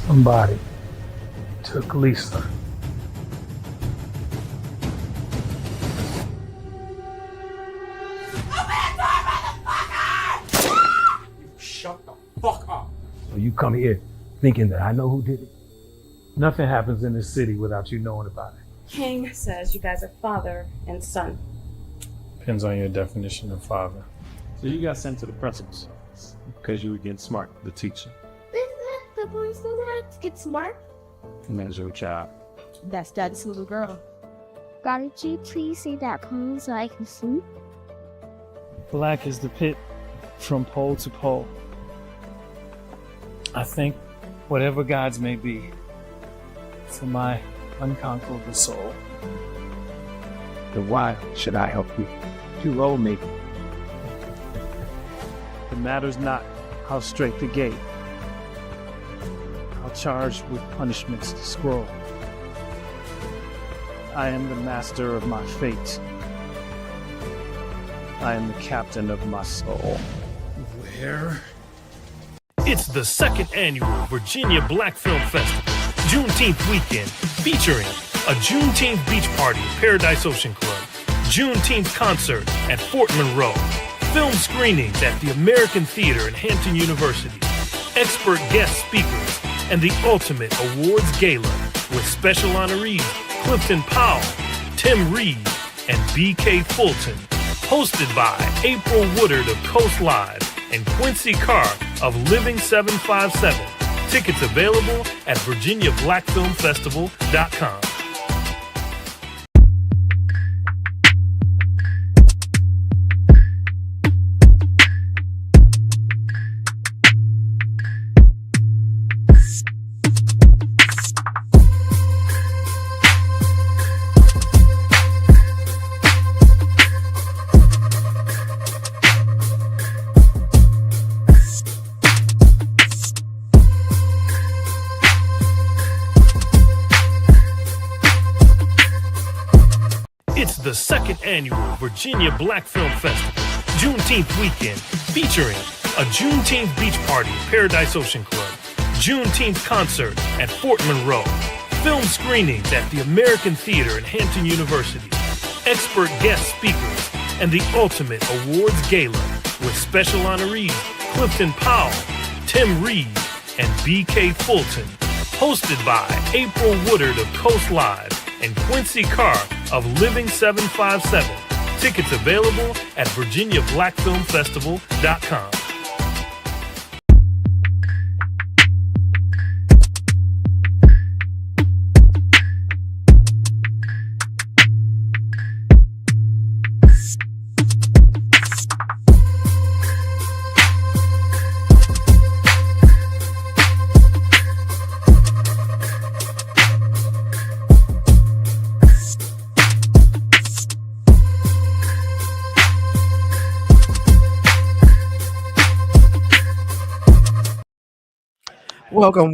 Somebody took Lisa. Shut the fuck up. So you come here thinking that I know who did it? Nothing happens in this city without you knowing about it. King says you guys are father and son. Depends on your definition of father. So you got sent to the principal's office because you were getting smart with the teacher. Isn't that the boys know that to get smart? And that's your child. That's Daddy's little girl. God, would you please say that poem so I can sleep? Black is the pit from pole to pole. I think whatever gods may be, for my unconquerable soul. Then why should I help you? You owe me. It matters not how straight the gate, how charged with punishments the scroll. I am the master of my fate. I am the captain of my soul. Where? It's the second annual Virginia Black Film Festival, Juneteenth weekend, featuring a Juneteenth beach party at Paradise Ocean Club, Juneteenth concert at Fort Monroe, film screenings at the American Theater in Hampton University, expert guest speakers, and the ultimate awards gala with special honorees Clifton Powell, Tim Reed, and B.K. Fulton. Hosted by April Woodard of Coast Live and Quincy Carr of Living 757. Tickets available at virginiablackfilmfestival.com. It's the second annual Virginia Black Film Festival, Juneteenth weekend, featuring a Juneteenth beach party at Paradise Ocean Club, Juneteenth concert at Fort Monroe, film screenings at the American Theater in Hampton University, expert guest speakers, and the ultimate awards gala with special honorees Clifton Powell, Tim Reed, and B.K. Fulton. Hosted by April Woodard of Coast Live and Quincy Carr of Living 757. Tickets available at virginiablackfilmfestival.com.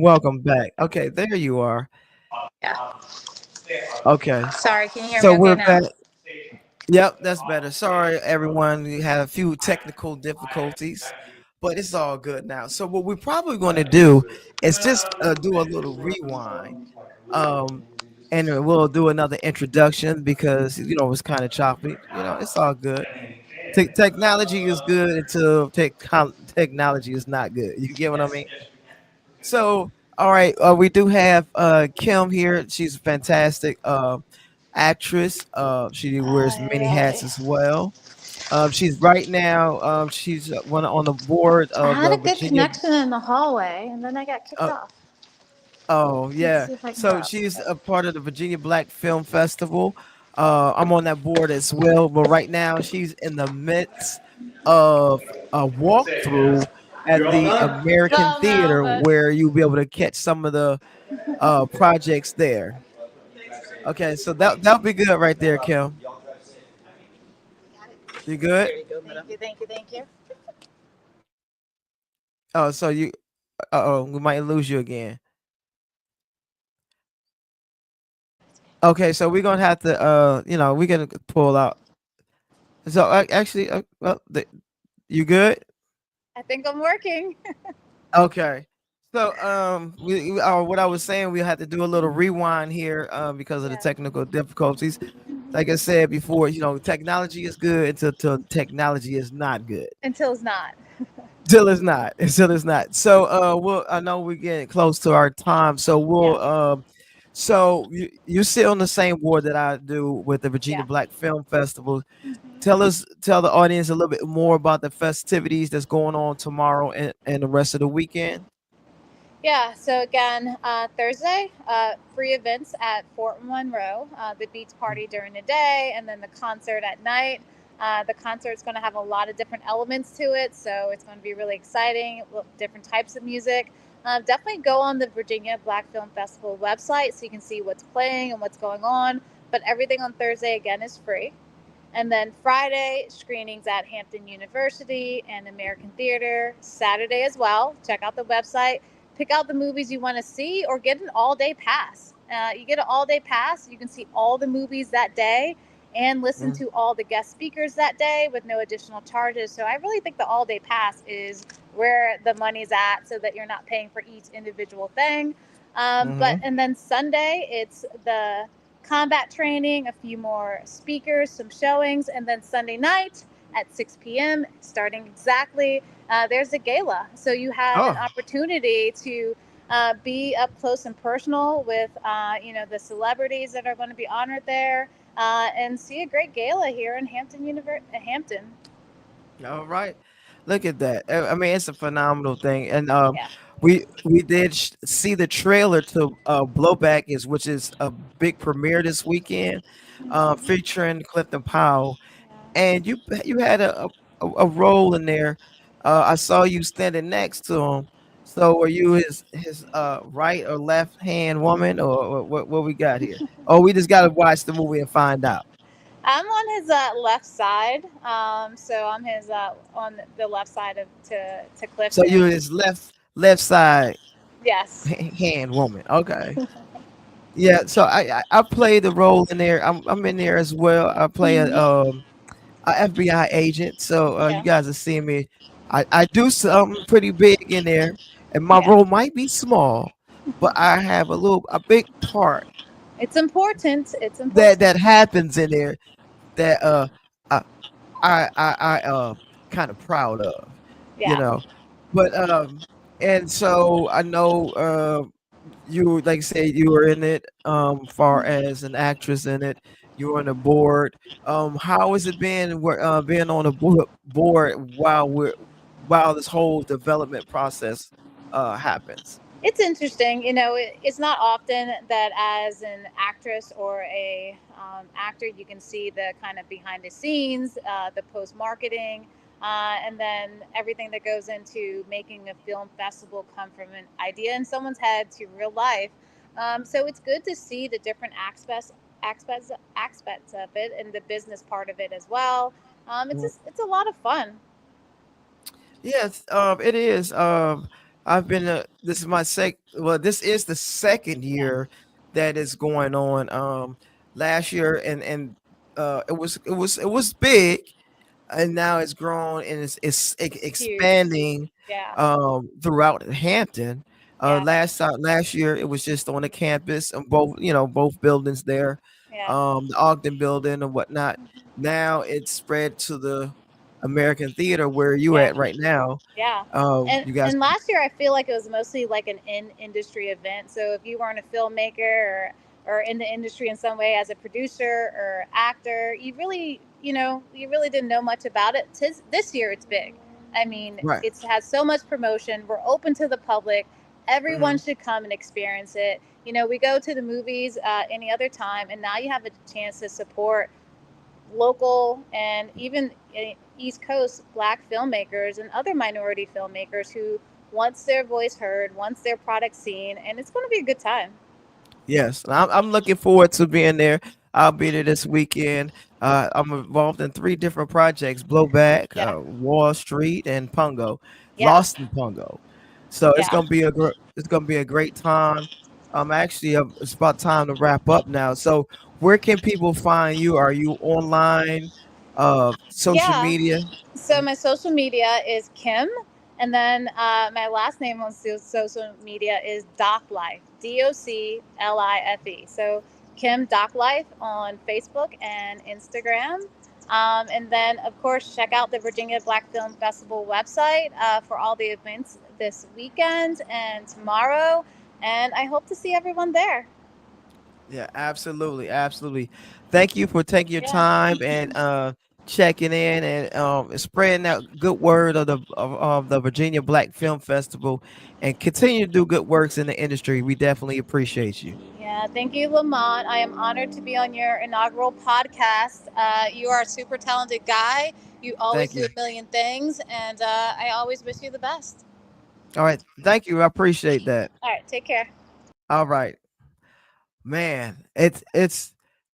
Welcome back. Okay, there you are. Yeah. Okay. Sorry, can you hear So me we're okay now? back. Yep, that's better. Sorry, everyone. We had a few technical difficulties, but it's all good now. So what we're probably going to do is just do a little rewind, and we'll do another introduction because it's kind of choppy. It's all good. Technology is good until technology is not good. You get what I mean? So, all right, we do have Kim here. She's a fantastic actress. She wears many hats Yay. as well. She's right now. She's one on the board I of had the a good Virginia. connection in the hallway, and then I got kicked Uh, off. oh Let's yeah. see if I can So go. she's a part of the Virginia Black Film Festival. I'm on that board as well. But right now, she's in the midst of a walkthrough at the American Well, no, Theater, but where you'll be able to catch some of the projects there. Okay, so that'll be good right there, Kim. You good? thank you, thank you, thank you. Oh, so you. Oh, we might lose you again. Okay, so we're gonna have to. We're gonna pull out. So actually, you good? I think I'm working. Okay. So what I was saying, we had to do a little rewind here because of the Yeah. technical difficulties. Like I said before, technology is good until technology is not good. Until it's not. Till it's not. Until it's not. So I know we're getting close to our time. So we'll Yeah. so you sit on the same board that I do with the Virginia Yeah. Black Film Festival. Mhm. Tell the audience a little bit more about the festivities that's going on tomorrow and the rest of the weekend. Yeah, so again, Thursday, free events at Fort Monroe, the beach party during the day, and then the concert at night. The concert's going to have a lot of different elements to it, so it's going to be really exciting, different types of music. Definitely go on the Virginia Black Film Festival website so you can see what's playing and what's going on. But everything on Thursday, again, is free. And then Friday, screenings at Hampton University and American Theater. Saturday as well. Check out the website. Pick out the movies you want to see or get an all-day pass. You get an all-day pass. You can see all the movies that day and listen to all the guest speakers that day with no additional charges. So I really think the all-day pass is where the money's at so that you're not paying for each individual thing. And then Sunday, it's the combat training, a few more speakers, some showings, and then Sunday night at 6 p.m., starting exactly, there's a gala. So you have an opportunity to be up close and personal with, the celebrities that are going to be honored there and see a great gala here in Hampton. All right. Look at that. I mean, it's a phenomenal thing. And Yeah. we did see the trailer to Blowback which is a big premiere this weekend, featuring Clifton Powell. And you had a role in there. I saw you standing next to him. So were you his right or left hand woman, or what we got here? Oh, we just gotta watch the movie and find out. I'm on his left side, so I'm his on the left side to So Clifton. you're his left side Yes. hand woman. Okay. Yeah. So I play the role in there. I'm in there as well. I play a FBI agent. So you Yeah. guys are seeing me. I do something pretty big in there, and my Yeah. role might be small, but I have a big part It's important. It's important. that happens in there that I I kind of proud of, you Yeah. know. But and so I know you, like I say, you were in it far as an actress in it. You were on the board. How has it been being on the board while this whole development process happens? It's interesting. It's not often that as an actress or a actor, you can see the kind of behind the scenes, the post marketing, and then everything that goes into making a film festival come from an idea in someone's head to real life. So it's good to see the different aspects of it and the business part of it as well. It's a lot of fun. Yes, it is. I've been. This is my Well, this is the second Yeah. year that is going on. Last year and it was big, and now it's grown and it's Huge. expanding Yeah. throughout Hampton. Yeah. Last year it was just on the campus and both buildings there, Yeah. the Ogden building and whatnot. Now it's spread to the American theater where you Yeah. at right now. Yeah. You guys, And last year I feel like it was mostly like an in-industry event. So if you weren't a filmmaker or in the industry in some way as a producer or actor, you really, you really didn't know much about it. This year it's big. I mean, right? it has so much promotion. We're open to the public. Everyone Mhm. should come and experience it. We go to the movies any other time, and now you have a chance to support local and even East Coast Black filmmakers and other minority filmmakers who wants their voice heard, wants their product seen, and it's going to be a good time. Yes, I'm looking forward to being there. I'll be there this weekend. I'm involved in 3 different projects: Blowback, Yeah. Wall Street, and Pungo, Yeah. Lost in Pungo. So it's Yeah. gonna be a great time. Actually, it's about time to wrap up now. So where can people find you? Are you online? Social Yeah. media? So my social media is Kim, and then my last name on social media is Doc Life, DOCLIFE. So Kim Doc Life on Facebook and Instagram. And then, of course, check out the Virginia Black Film Festival website for all the events this weekend and tomorrow. And I hope to see everyone there. Yeah, absolutely, absolutely. Thank you for taking your Yeah. time and checking in and spreading that good word of the Virginia Black Film Festival, and continue to do good works in the industry. We definitely appreciate you. Yeah, thank you, Lamont. I am honored to be on your inaugural podcast. You are a super talented guy. You always Thank do you. a million things, and I always wish you the best. All right, thank you. I appreciate that. All right, take care. All right. Man, it's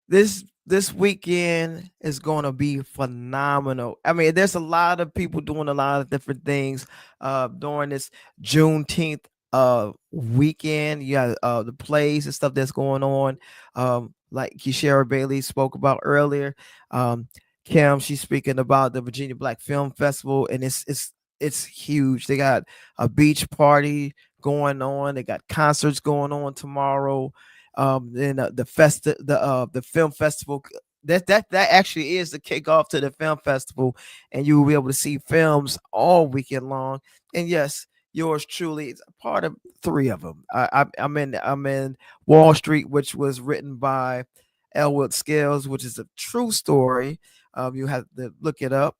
this weekend is going to be phenomenal. I mean, there's a lot of people doing a lot of different things during this Juneteenth weekend. You got the plays and stuff that's going on. Like Keshara Bailey spoke about earlier. Kim, she's speaking about the Virginia Black Film Festival, and it's huge. They got a beach party going on. They got concerts going on tomorrow. Then the film festival, that actually is the kickoff to the film festival, and you will be able to see films all weekend long. And yes, yours truly is a part of 3 of them. I'm in Wall Street, which was written by Elwood Scales, which is a true story. You have to look it up.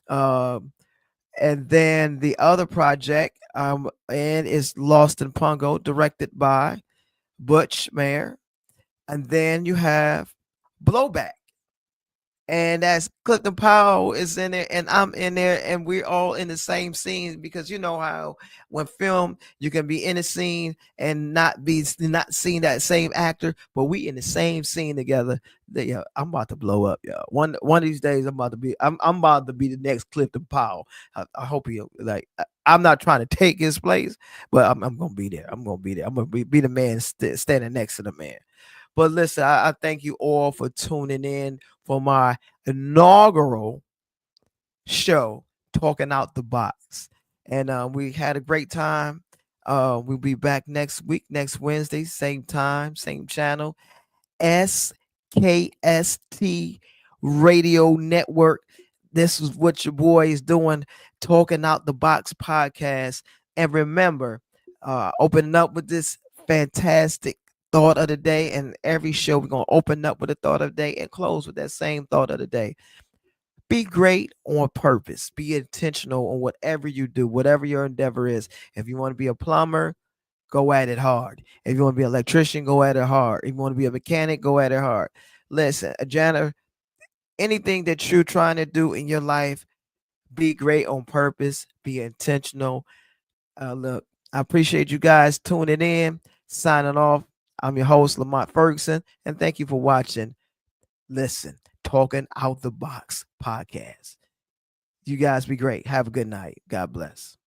And then the other project and is Lost in Pungo, directed by Butch Mayer. And then you have Blowback. And that's Clifton Powell is in there, and I'm in there, and we're all in the same scene, because you know how when film you can be in a scene and not seeing that same actor, but we in the same scene together. I'm about to blow up, y'all. One of these days I'm about to be the next Clifton Powell. I hope he I'm not trying to take his place, but I'm gonna be there. I'm gonna be there. I'm gonna be the man standing next to the man. But listen, I thank you all for tuning in for my inaugural show, Talking Out the Box. And we had a great time. We'll be back next week, next Wednesday, same time, same channel, SKST Radio Network. This is what your boy is doing, Talking Out the Box podcast. And remember, opening up with this fantastic thought of the day, and every show we're going to open up with a thought of the day and close with that same thought of the day. Be great on purpose. Be intentional on whatever you do, whatever your endeavor is. If you want to be a plumber, go at it hard. If you want to be an electrician, go at it hard. If you want to be a mechanic, go at it hard. Listen, a janitor, anything that you're trying to do in your life, be great on purpose. Be intentional. Look, I appreciate you guys tuning in. Signing off. I'm your host, Lamont Ferguson, and thank you for watching. Listen, Talking Out the Box podcast. You guys be great. Have a good night. God bless.